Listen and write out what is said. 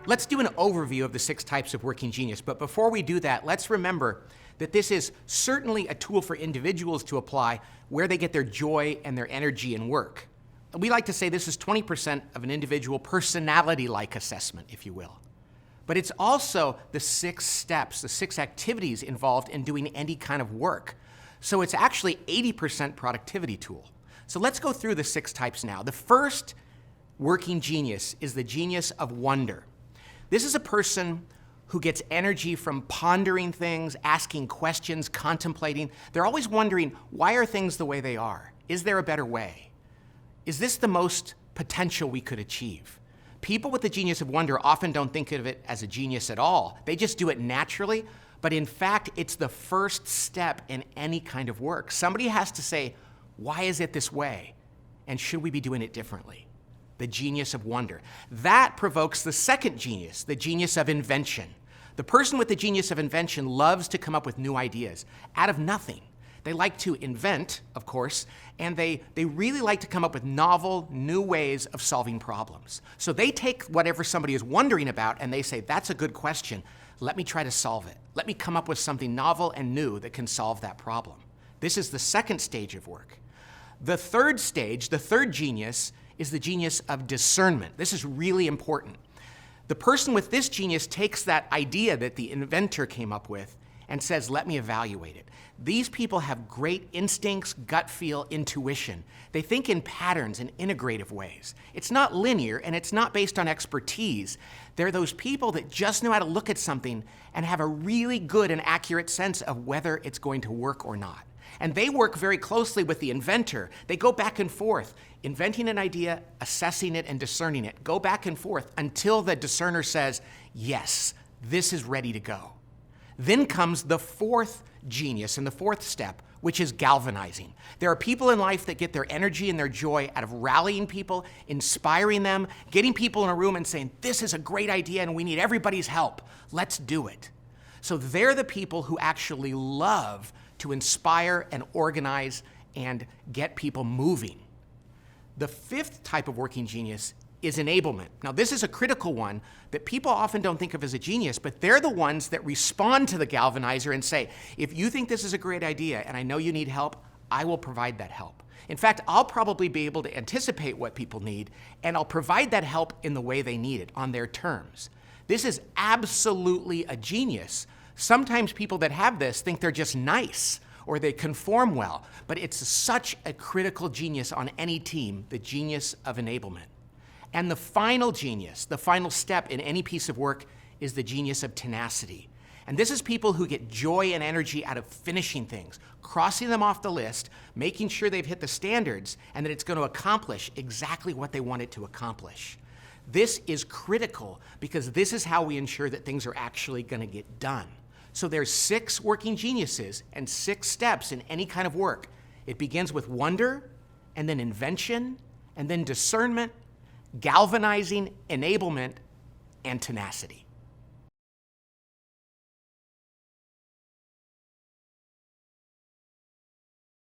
Let's do an overview of the 6 types of working genius. But before we do that, let's remember that this is certainly a tool for individuals to apply where they get their joy and their energy in work. We like to say this is 20% of an individual personality-like assessment, if you will. But it's also the 6 steps, the 6 activities involved in doing any kind of work. So it's actually 80% productivity tool. So let's go through the 6 types now. The first working genius is the genius of wonder. This is a person who gets energy from pondering things, asking questions, contemplating. They're always wondering, why are things the way they are? Is there a better way? Is this the most potential we could achieve? People with the genius of wonder often don't think of it as a genius at all. They just do it naturally, but in fact, it's the first step in any kind of work. Somebody has to say, why is it this way? And should we be doing it differently? The genius of wonder. That provokes the second genius, the genius of invention. The person with the genius of invention loves to come up with new ideas out of nothing. They like to invent, of course, and they really like to come up with novel, new ways of solving problems. So they take whatever somebody is wondering about and they say, that's a good question. Let me try to solve it. Let me come up with something novel and new that can solve that problem. This is the second stage of work. The third stage, the third genius, is the genius of discernment. This is really important. The person with this genius takes that idea that the inventor came up with and says, let me evaluate it. These people have great instincts, gut feel, intuition. They think in patterns and integrative ways. It's not linear and it's not based on expertise. They're those people that just know how to look at something and have a really good and accurate sense of whether it's going to work or not. And they work very closely with the inventor. They go back and forth, inventing an idea, assessing it, and discerning it. Go back and forth until the discerner says, yes, this is ready to go. Then comes the fourth genius and the fourth step, which is galvanizing. There are people in life that get their energy and their joy out of rallying people, inspiring them, getting people in a room and saying, this is a great idea and we need everybody's help. Let's do it. So they're the people who actually love to inspire and organize and get people moving. The fifth type of working genius is enablement. Now, this is a critical one that people often don't think of as a genius, but they're the ones that respond to the galvanizer and say, if you think this is a great idea and I know you need help, I will provide that help. In fact, I'll probably be able to anticipate what people need, and I'll provide that help in the way they need it, on their terms. This is absolutely a genius. Sometimes people that have this think they're just nice or they conform well, but it's such a critical genius on any team, the genius of enablement. And the final genius, the final step in any piece of work, is the genius of tenacity. And this is people who get joy and energy out of finishing things, crossing them off the list, making sure they've hit the standards, and that it's going to accomplish exactly what they want it to accomplish. This is critical because this is how we ensure that things are actually going to get done. So there's 6 working geniuses and 6 steps in any kind of work. It begins with wonder, and then invention, and then discernment, galvanizing, enablement, and tenacity.